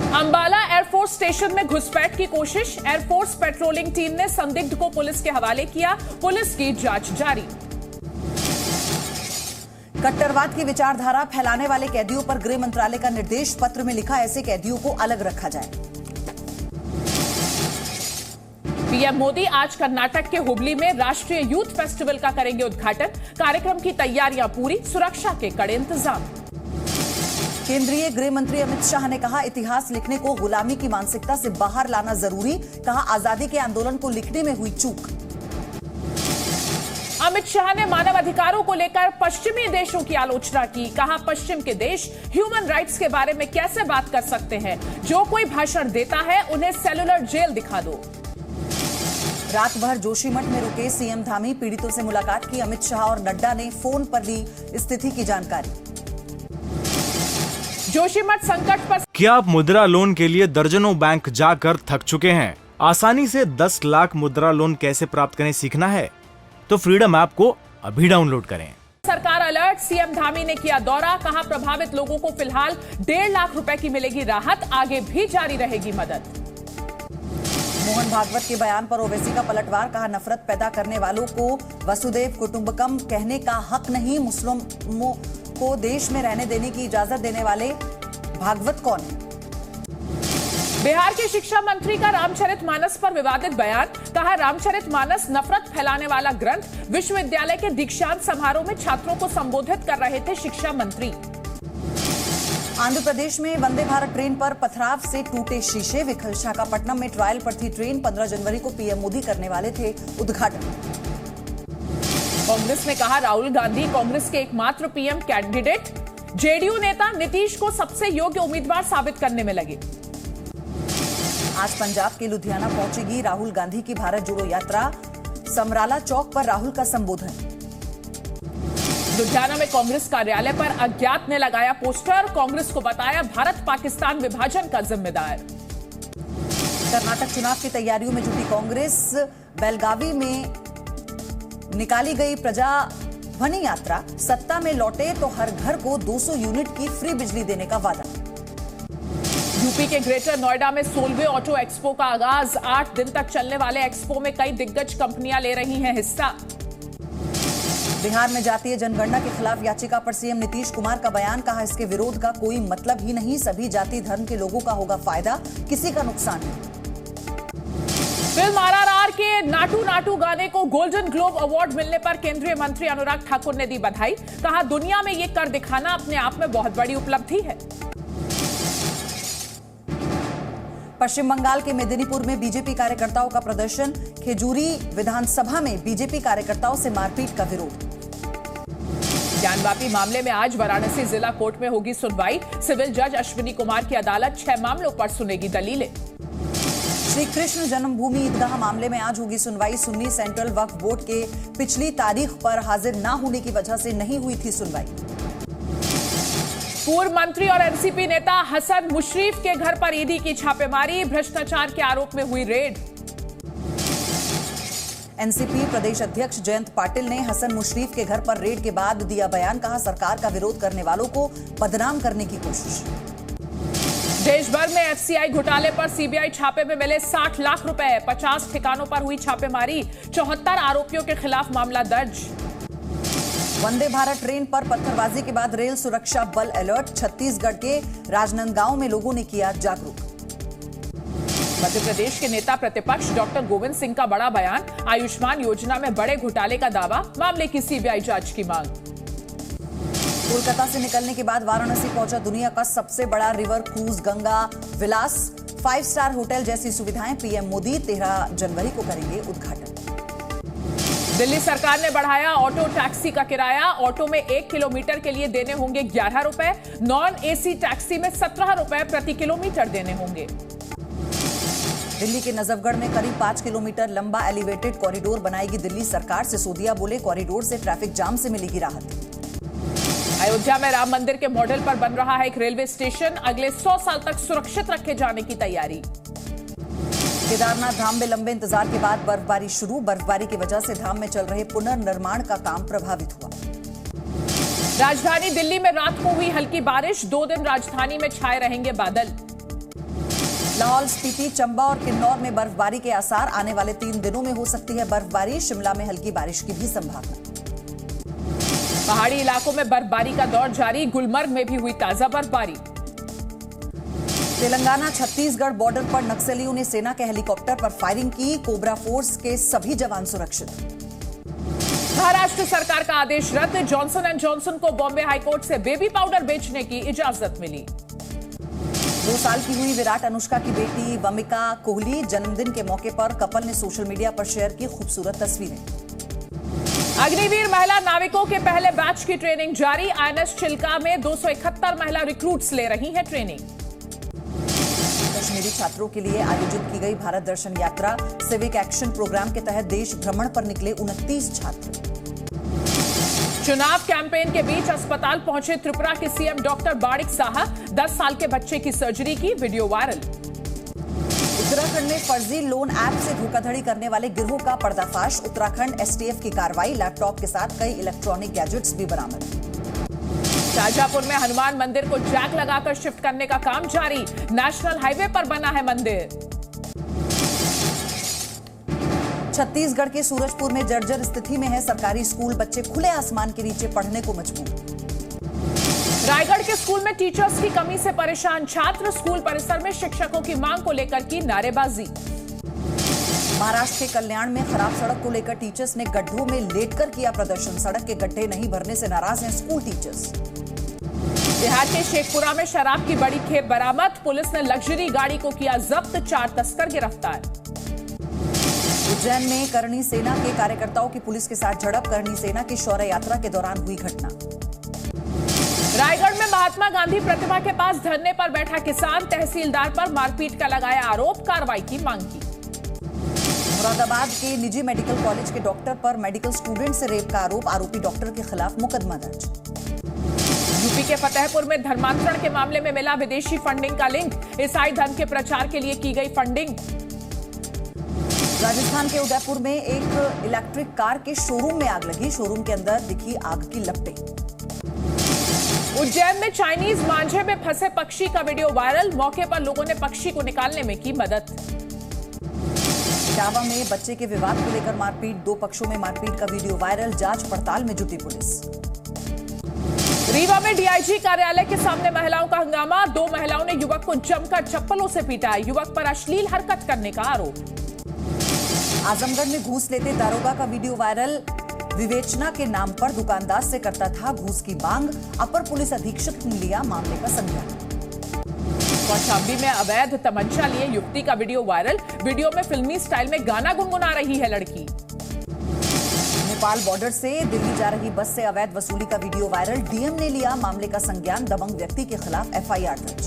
Ambala air force station में घुसपैठ की कोशिश, एयरफोर्स पेट्रोलिंग टीम ने संदिग्ध को पुलिस के हवाले किया, पुलिस की जांच जारी। कट्टरवाद की विचारधारा फैलाने वाले कैदियों पर गृह मंत्रालय का निर्देश, पत्र में लिखा ऐसे कैदियों को अलग रखा जाए। पीएम मोदी आज कर्नाटक के हुबली में राष्ट्रीय यूथ फेस्टिवल का करेंगे उद्घाटन, कार्यक्रम की तैयारियां पूरी, सुरक्षा के कड़े इंतजाम। केंद्रीय गृह मंत्री अमित शाह ने कहा, इतिहास लिखने को गुलामी की मानसिकता से बाहर लाना जरूरी, कहा आजादी के आंदोलन को लिखने में हुई चूक। अमित शाह ने मानव अधिकारों को लेकर पश्चिमी देशों की आलोचना की, कहा पश्चिम के देश ह्यूमन राइट्स के बारे में कैसे बात कर सकते हैं, जो कोई भाषण देता है उन्हें सेलुलर जेल दिखा दो। रात भर जोशीमठ में रुके सीएम धामी, पीड़ितों से मुलाकात की, अमित शाह और नड्डा ने फोन पर ली स्थिति की जानकारी। जोशीमठ संकट पर क्या आप मुद्रा लोन के लिए दर्जनों बैंक जाकर थक चुके हैं? आसानी से 10 लाख मुद्रा लोन कैसे प्राप्त करें सीखना है तो फ्रीडम ऐप को अभी डाउनलोड करें। सरकार अलर्ट, सीएम धामी ने किया दौरा, कहा प्रभावित लोगों को फिलहाल 1.5 लाख रुपए की मिलेगी राहत, आगे भी जारी रहेगी मदद। मोहन भागवत के बयान पर ओवैसी का पलटवार, कहा नफरत पैदा करने वालों को वसुदेव कुटुंबकम कहने का हक नहीं, मुस्लिमों को देश में रहने देने की इजाजत देने वाले भागवत कौन है? बिहार के शिक्षा मंत्री का रामचरितमानस पर विवादित बयान, कहा रामचरितमानस नफरत फैलाने वाला ग्रंथ, विश्वविद्यालय के दीक्षांत समारोह में छात्रों को संबोधित कर रहे थे शिक्षा मंत्री। आंध्र प्रदेश में वंदे भारत ट्रेन पर पथराव से टूटे शीशे, विशाखापट्टनम में ट्रायल पर थी ट्रेन, 15 जनवरी को पीएम मोदी करने वाले थे उद्घाटन। कांग्रेस ने कहा राहुल गांधी कांग्रेस के एकमात्र पीएम कैंडिडेट, जेडीयू नेता नीतीश को सबसे योग्य उम्मीदवार साबित करने में लगे। आज पंजाब के लुधियाना पहुंचेगी राहुल गांधी की भारत जोड़ो यात्रा, समराला चौक पर राहुल का संबोधन। लुधियाना में कांग्रेस कार्यालय पर अज्ञात ने लगाया पोस्टर, कांग्रेस को बताया भारत पाकिस्तान विभाजन का जिम्मेदार। कर्नाटक चुनाव की तैयारियों में जुटी कांग्रेस, बेलगावी में निकाली गई प्रजा ध्वनि यात्रा, सत्ता में लौटे तो हर घर को 200 यूनिट की फ्री बिजली देने का वादा। यूपी के ग्रेटर नोएडा में 16वें ऑटो एक्सपो का आगाज, 8 दिन तक चलने वाले एक्सपो में कई दिग्गज कंपनियां ले रही हैं हिस्सा। बिहार में जातीय जनगणना के खिलाफ याचिका पर सीएम नीतीश कुमार का बयान, कहा इसके विरोध का कोई मतलब ही नहीं, सभी जाति धर्म के लोगों का होगा फायदा, किसी का नुकसान नहीं। फिल्म आरआरआर के नाटू नाटू गाने को गोल्डन ग्लोब अवार्ड मिलने पर केंद्रीय मंत्री अनुराग ठाकुर ने दी बधाई, कहा दुनिया में ये कर दिखाना अपने आप में बहुत बड़ी उपलब्धि है। पश्चिम बंगाल के मेदिनीपुर में बीजेपी कार्यकर्ताओं का प्रदर्शन, खेजूरी विधानसभा में बीजेपी कार्यकर्ताओं से मारपीट का विरोध। ज्ञानवापी मामले में आज वाराणसी जिला कोर्ट में होगी सुनवाई, सिविल जज अश्विनी कुमार की अदालत 6 मामलों पर सुनेगी दलीलें। श्री कृष्ण जन्मभूमि ईदगाह मामले में आज होगी सुनवाई, सुन्नी सेंट्रल वक्फ बोर्ड के पिछली तारीख पर हाजिर न होने की वजह से नहीं हुई थी सुनवाई। पूर्व मंत्री और एनसीपी नेता हसन मुशर्रफ के घर पर ईडी की छापेमारी, भ्रष्टाचार के आरोप में हुई रेड। एनसीपी प्रदेश अध्यक्ष जयंत पाटिल ने हसन मुशर्रफ के घर पर रेड के बाद दिया बयान, कहा सरकार का विरोध करने वालों को बदनाम करने की कोशिश। देश भर में एफसीआई घोटाले पर सीबीआई छापे में मिले 60 लाख रुपए, 50 ठिकानों पर हुई छापेमारी, 74 आरोपियों के खिलाफ मामला दर्ज। वंदे भारत ट्रेन पर पत्थरबाजी के बाद रेल सुरक्षा बल अलर्ट, छत्तीसगढ़ के राजनांदगांव में लोगों ने किया जागरूक। मध्य प्रदेश के नेता प्रतिपक्ष डॉक्टर गोविंद सिंह का बड़ा बयान, आयुष्मान योजना में बड़े घोटाले का दावा, मामले की सीबीआई जांच की मांग। कोलकाता से निकलने के बाद वाराणसी पहुंचा दुनिया का सबसे बड़ा रिवर क्रूज गंगा विलास, 5 स्टार होटल जैसी सुविधाएं, पीएम मोदी 13 जनवरी को करेंगे उद्घाटन। दिल्ली सरकार ने बढ़ाया ऑटो टैक्सी का किराया, ऑटो में 1 किलोमीटर के लिए देने होंगे 11 रुपए, नॉन एसी टैक्सी में 17 रुपए प्रति किलोमीटर देने होंगे। दिल्ली के नजफगढ़ में करीब 5 किलोमीटर लंबा एलिवेटेड कॉरिडोर बनाएगी दिल्ली सरकार, सिसोदिया बोले कॉरिडोर से ट्रैफिक जाम से मिलेगी राहत। अयोध्या में राम मंदिर के मॉडल पर बन रहा है एक रेलवे स्टेशन, अगले 100 साल तक सुरक्षित रखे जाने की तैयारी। केदारनाथ धाम में लंबे इंतजार के बाद बर्फबारी शुरू, बर्फबारी की वजह से धाम में चल रहे पुनर्निर्माण का काम प्रभावित हुआ। राजधानी दिल्ली में रात को हुई हल्की बारिश, 2 दिन राजधानी में छाए रहेंगे बादल। लाहौल स्पीति, चंबा और किन्नौर में बर्फबारी के आसार। आने वाले 3 दिनों में हो सकती है बर्फबारी। शिमला में हल्की बारिश की भी संभावना। पहाड़ी इलाकों में बर्फबारी का दौर जारी। गुलमर्ग में भी हुई ताजा बर्फबारी। तेलंगाना छत्तीसगढ़ बॉर्डर पर नक्सलियों ने सेना के हेलीकॉप्टर पर फायरिंग की। कोबरा फोर्स के सभी जवान सुरक्षित। महाराष्ट्र सरकार का आदेश रद्द। जॉनसन एंड जॉनसन को बॉम्बे हाईकोर्ट से बेबी पाउडर बेचने की इजाजत मिली। 2 साल की हुई विराट अनुष्का की बेटी वमिका कोहली। जन्मदिन के मौके पर कपल ने सोशल मीडिया पर शेयर की खूबसूरत तस्वीरें। अग्निवीर महिला नाविकों के पहले बैच की ट्रेनिंग जारी। आईएनएस चिल्का में 271 महिला रिक्रूट्स ले रही हैं ट्रेनिंग। कश्मीरी छात्रों के लिए आयोजित की गई भारत दर्शन यात्रा। सिविक एक्शन प्रोग्राम के तहत देश भ्रमण पर निकले 29 छात्र। चुनाव कैंपेन के बीच अस्पताल पहुंचे त्रिपुरा के सीएम डॉक्टर बाड़िक साहा। 10 साल के बच्चे की सर्जरी की, वीडियो वायरल। उत्तराखंड में फर्जी लोन ऐप से धोखाधड़ी करने वाले गिरोह का पर्दाफाश। उत्तराखंड एसटीएफ की कार्रवाई। लैपटॉप के साथ कई इलेक्ट्रॉनिक गैजेट्स भी बरामद। शाहजहांपुर में हनुमान मंदिर को जैक लगाकर शिफ्ट करने का काम जारी। नेशनल हाईवे पर बना है मंदिर। छत्तीसगढ़ के सूरजपुर में जर्जर स्थिति में है सरकारी स्कूल। बच्चे खुले आसमान के नीचे पढ़ने को मजबूर। रायगढ़ के स्कूल में टीचर्स की कमी से परेशान छात्र। स्कूल परिसर में शिक्षकों की मांग को लेकर की नारेबाजी। महाराष्ट्र के कल्याण में खराब सड़क को लेकर टीचर्स ने गड्ढों में लेटकर किया प्रदर्शन। सड़क के गड्ढे नहीं भरने से नाराज हैं स्कूल टीचर्स। बिहार के शेखपुरा में शराब की बड़ी खेप बरामद। पुलिस ने लग्जरी गाड़ी को किया जब्त। 4 तस्कर गिरफ्तार। उज्जैन में करणी सेना के कार्यकर्ताओं की पुलिस के साथ झड़प। करणी सेना की शौर्य यात्रा के दौरान हुई घटना। रायगढ़ में महात्मा गांधी प्रतिमा के पास धरने पर बैठा किसान। तहसीलदार पर मारपीट का लगाया आरोप। कार्रवाई की मांग की। मुरादाबाद के निजी मेडिकल कॉलेज के डॉक्टर पर मेडिकल स्टूडेंट से रेप का आरोप। आरोपी डॉक्टर के खिलाफ मुकदमा दर्ज। यूपी के फतेहपुर में धर्मांतरण के मामले में मिला विदेशी फंडिंग का लिंक। ईसाई धर्म के प्रचार के लिए की गई फंडिंग। राजस्थान के उदयपुर में एक इलेक्ट्रिक कार के शोरूम में आग लगी। शोरूम के अंदर दिखी आग की लपटें। उज्जैन में चाइनीज मांझे में फंसे पक्षी का वीडियो वायरल। मौके पर लोगों ने पक्षी को निकालने में की मदद। इटावा में बच्चे के विवाद को लेकर मारपीट। 2 पक्षों में मारपीट का वीडियो वायरल। जांच पड़ताल में जुटी पुलिस। रीवा में डीआईजी कार्यालय के सामने महिलाओं का हंगामा। 2 महिलाओं ने युवक को जमकर चप्पलों से पीटा। युवक पर अश्लील हरकत करने का आरोप। आजमगढ़ में घूस लेते दारोगा का वीडियो वायरल। विवेचना के नाम पर दुकानदार से करता था घूस की मांग। अपर पुलिस अधीक्षक ने लिया मामले का संज्ञान। कौशाम्बी में अवैध तमंचा लिए युवती का वीडियो वायरल। वीडियो में फिल्मी स्टाइल में गाना गुनगुना रही है लड़की। नेपाल बॉर्डर से दिल्ली जा रही बस से अवैध वसूली का वीडियो वायरल। डीएम ने लिया मामले का संज्ञान। दबंग व्यक्ति के खिलाफ एफआईआर दर्ज।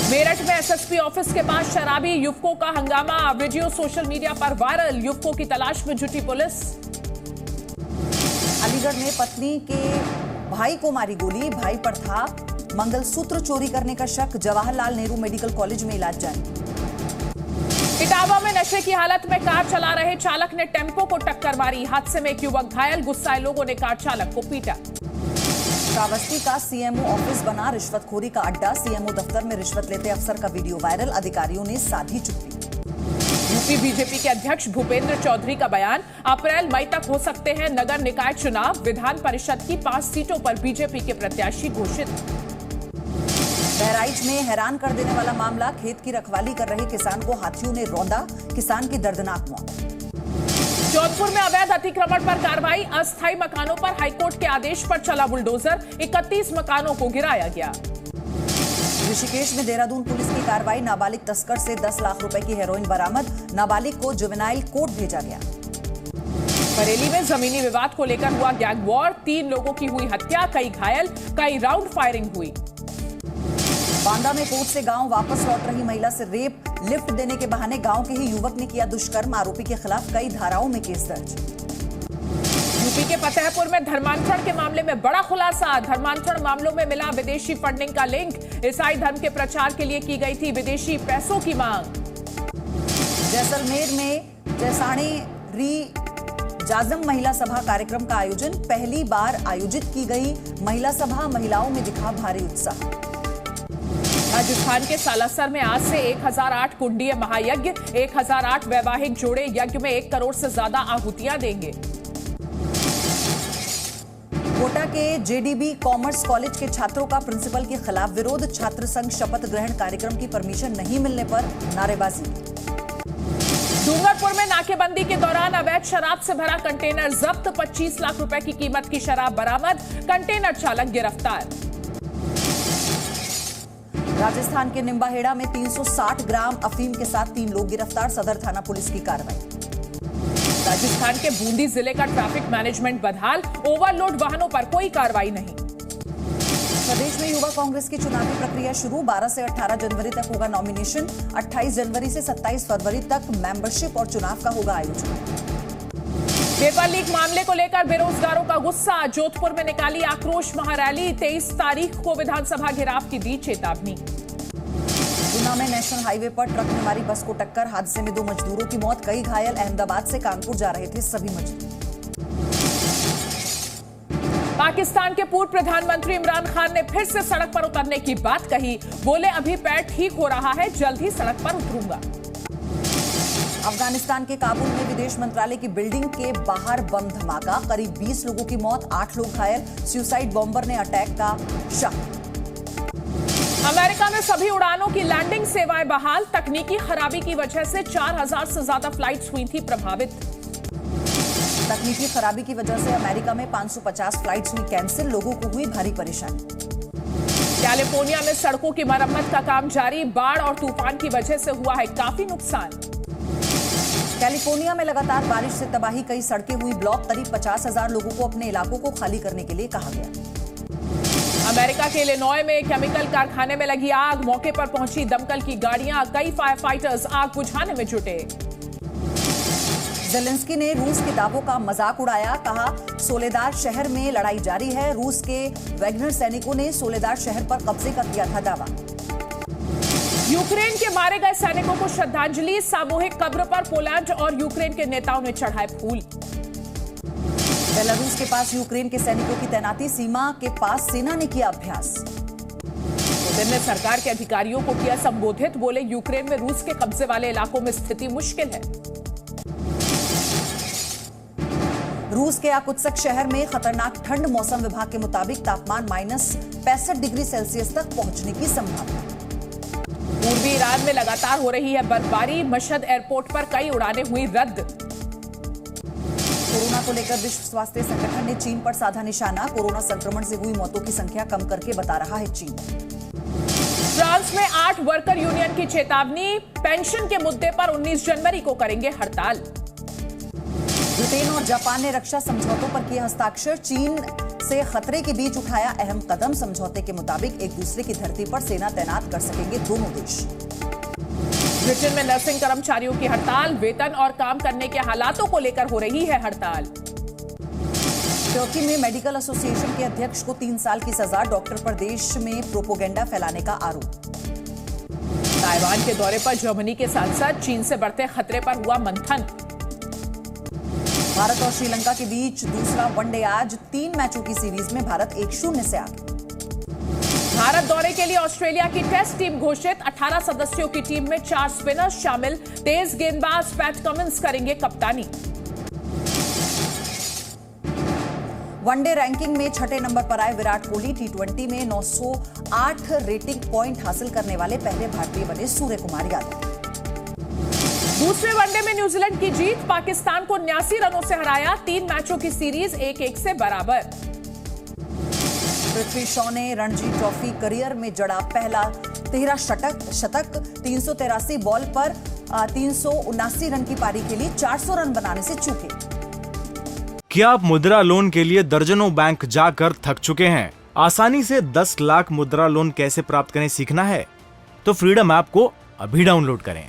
मेरठ में एसएसपी ऑफिस के पास शराबी युवकों का हंगामा। वीडियो सोशल मीडिया पर वायरल। युवकों की तलाश में जुटी पुलिस। अलीगढ़ में पत्नी के भाई को मारी गोली। भाई पर था मंगलसूत्र चोरी करने का शक। जवाहरलाल नेहरू मेडिकल कॉलेज में इलाज जारी। इटावा में नशे की हालत में कार चला रहे चालक ने टेम्पो को टक्कर मारी। हादसे में एक युवक घायल। गुस्साए लोगों ने कार चालक को पीटा। श्रावस्ती का सीएमओ ऑफिस बना रिश्वतखोरी का अड्डा। सीएमओ दफ्तर में रिश्वत लेते अफसर का वीडियो वायरल। अधिकारियों ने साधी चुप्पी। यूपी बीजेपी के अध्यक्ष भूपेंद्र चौधरी का बयान। अप्रैल मई तक हो सकते हैं नगर निकाय चुनाव। विधान परिषद की 5 सीटों पर बीजेपी के प्रत्याशी घोषित। बहराइच में हैरान कर देने वाला मामला। खेत की रखवाली कर रहे किसान को हाथियों ने रौंदा। किसान की दर्दनाक मौत। जौनपुर में अवैध अतिक्रमण पर कार्रवाई। अस्थायी मकानों पर हाईकोर्ट के आदेश पर चला बुलडोजर। 31 मकानों को गिराया गया। ऋषिकेश में देहरादून पुलिस की कार्रवाई। नाबालिग तस्कर से 10 लाख रुपए की हेरोइन बरामद। नाबालिग को जुवेनाइल कोर्ट भेजा गया। बरेली में जमीनी विवाद को लेकर हुआ गैंग वॉर। 3 लोगों की हुई हत्या। कई घायल। कई राउंड फायरिंग हुई। बांदा में कोर्ट से गांव वापस लौट रही महिला से रेप। लिफ्ट देने के बहाने गांव के ही युवक ने किया दुष्कर्म। आरोपी के खिलाफ कई धाराओं में केस दर्ज। यूपी के फतेहपुर में धर्मांतरण के मामले में बड़ा खुलासा। धर्मांतरण मामलों में मिला विदेशी फंडिंग का लिंक। ईसाई धर्म के प्रचार के लिए की गई थी विदेशी पैसों की मांग। जैसलमेर में जैसाणी री जाजम महिला सभा कार्यक्रम का आयोजन। पहली बार आयोजित की गई महिला सभा। महिलाओं में दिखा भारी उत्साह। राजस्थान के सालासर में आज से 1008 कुंडीय महायज्ञ, 1008 वैवाहिक जोड़े यज्ञ में 1 करोड़ से ज्यादा आहुतियां देंगे। कोटा के जेडीबी कॉमर्स कॉलेज के छात्रों का प्रिंसिपल के खिलाफ विरोध, छात्र संघ शपथ ग्रहण कार्यक्रम की परमिशन नहीं मिलने पर नारेबाजी। डूंगरपुर में नाकेबंदी के दौरान अवैध शराब से भरा कंटेनर जब्त, 25 लाख रुपए की कीमत की शराब बरामद, कंटेनर चालक गिरफ्तार। राजस्थान के निम्बाहेड़ा में 360 ग्राम अफीम के साथ 3 लोग गिरफ्तार, सदर थाना पुलिस की कार्रवाई। राजस्थान के बूंदी जिले का ट्रैफिक मैनेजमेंट बदहाल, ओवरलोड वाहनों पर कोई कार्रवाई नहीं। प्रदेश में युवा कांग्रेस की चुनावी प्रक्रिया शुरू, 12 से 18 जनवरी तक होगा नॉमिनेशन, 28 जनवरी से 27 फरवरी तक मेंबरशिप और चुनाव का होगा आयोजन। पेपर लीक मामले को लेकर बेरोजगारों का गुस्सा, जोधपुर में निकाली आक्रोश महारैली, 23 तारीख को विधानसभा घेराव की दी चेतावनी। ऊना में नेशनल हाईवे पर ट्रक ने मारी बस को टक्कर, हादसे में 2 मजदूरों की मौत, कई घायल, अहमदाबाद से कानपुर जा रहे थे सभी मजदूर। पाकिस्तान के पूर्व प्रधानमंत्री इमरान खान ने फिर से सड़क पर उतरने की बात कही, बोले अभी पैर ठीक हो रहा है, जल्द ही सड़क पर उतरूंगा। अफगानिस्तान के काबुल में विदेश मंत्रालय की बिल्डिंग के बाहर बम धमाका, करीब 20 लोगों की मौत, 8 लोग घायल, सुसाइड बॉम्बर ने अटैक का शक। अमेरिका में सभी उड़ानों की लैंडिंग सेवाएं बहाल, तकनीकी खराबी की वजह से 4000 से ज्यादा फ्लाइट्स हुई थी प्रभावित। तकनीकी खराबी की वजह से अमेरिका में 550 फ्लाइट्स हुई कैंसिल, लोगों को हुई भारी परेशानी। कैलिफोर्निया में सड़कों की मरम्मत का काम जारी, बाढ़ और तूफान की वजह से हुआ है काफी नुकसान। कैलिफोर्निया में लगातार बारिश से तबाही, कई सड़कें हुई ब्लॉक, करीब 50,000 लोगों को अपने इलाकों को खाली करने के लिए कहा गया। अमेरिका के इलिनॉय में केमिकल कारखाने में लगी आग, मौके पर पहुंची दमकल की गाड़ियां, कई फायर फाइटर्स आग बुझाने में जुटे। ज़ेलेंस्की ने रूस के दावों का मजाक उड़ाया, कहा सोलेदार शहर में लड़ाई जारी है, रूस के वैगनर सैनिकों ने सोलेदार शहर पर कब्जे का किया था दावा। यूक्रेन के मारे गए सैनिकों को श्रद्धांजलि, सामूहिक कब्र पर पोलैंड और यूक्रेन के नेताओं ने चढ़ाए फूल। बेलारूस के पास यूक्रेन के सैनिकों की तैनाती, सीमा के पास सेना ने किया अभ्यास। पुतिन ने सरकार के अधिकारियों को किया संबोधित, बोले यूक्रेन में रूस के कब्जे वाले इलाकों में स्थिति मुश्किल है। रूस के याकुत्स्क शहर में खतरनाक ठंड, मौसम विभाग के मुताबिक तापमान -65 डिग्री सेल्सियस तक पहुंचने की संभावना। पूर्वी ईरान में लगातार हो रही है बर्फबारी, मशहद एयरपोर्ट पर कई उड़ानें हुई रद्द। कोरोना को लेकर विश्व स्वास्थ्य संगठन ने चीन पर साधा निशाना, कोरोना संक्रमण से हुई मौतों की संख्या कम करके बता रहा है चीन। फ्रांस में 8 वर्कर यूनियन की चेतावनी, पेंशन के मुद्दे पर 19 जनवरी को करेंगे हड़ताल। ब्रिटेन और जापान ने रक्षा समझौतों पर किए हस्ताक्षर, चीन से खतरे के बीच उठाया अहम कदम, समझौते के मुताबिक एक दूसरे की धरती पर सेना तैनात कर सकेंगे दोनों देश। ब्रिटेन में नर्सिंग कर्मचारियों की हड़ताल, वेतन और काम करने के हालातों को लेकर हो रही है हड़ताल। टर्की में मेडिकल एसोसिएशन के अध्यक्ष को 3 साल की सजा, डॉक्टर पर देश में प्रोपोगेंडा फैलाने का आरोप। ताइवान के दौरे पर जर्मनी के सांसद, चीन से बढ़ते खतरे पर हुआ मंथन। भारत और श्रीलंका के बीच दूसरा वनडे आज, 3 मैचों की सीरीज में भारत 1-0 से आगे। भारत दौरे के लिए ऑस्ट्रेलिया की टेस्ट टीम घोषित, 18 सदस्यों की टीम में 4 स्पिनर्स शामिल, तेज गेंदबाज पैट कमिंस करेंगे कप्तानी। वनडे रैंकिंग में 6ठे नंबर पर आए विराट कोहली, T20 में 908 रेटिंग पॉइंट हासिल करने वाले पहले भारतीय बने सूर्य कुमार यादव। दूसरे वनडे में न्यूजीलैंड की जीत, पाकिस्तान को 89 रनों से हराया, 3 मैचों की सीरीज 1-1 से बराबर। पृथ्वी शॉ ने रणजी ट्रॉफी करियर में जड़ा पहला 13 शतक, 383 बॉल पर 379 रन की पारी के लिए 400 रन बनाने से चूके। क्या आप मुद्रा लोन के लिए दर्जनों बैंक जाकर थक चुके हैं? आसानी से 10 लाख मुद्रा लोन कैसे प्राप्त करें सीखना है? तो फ्रीडम ऐप को अभी डाउनलोड करें।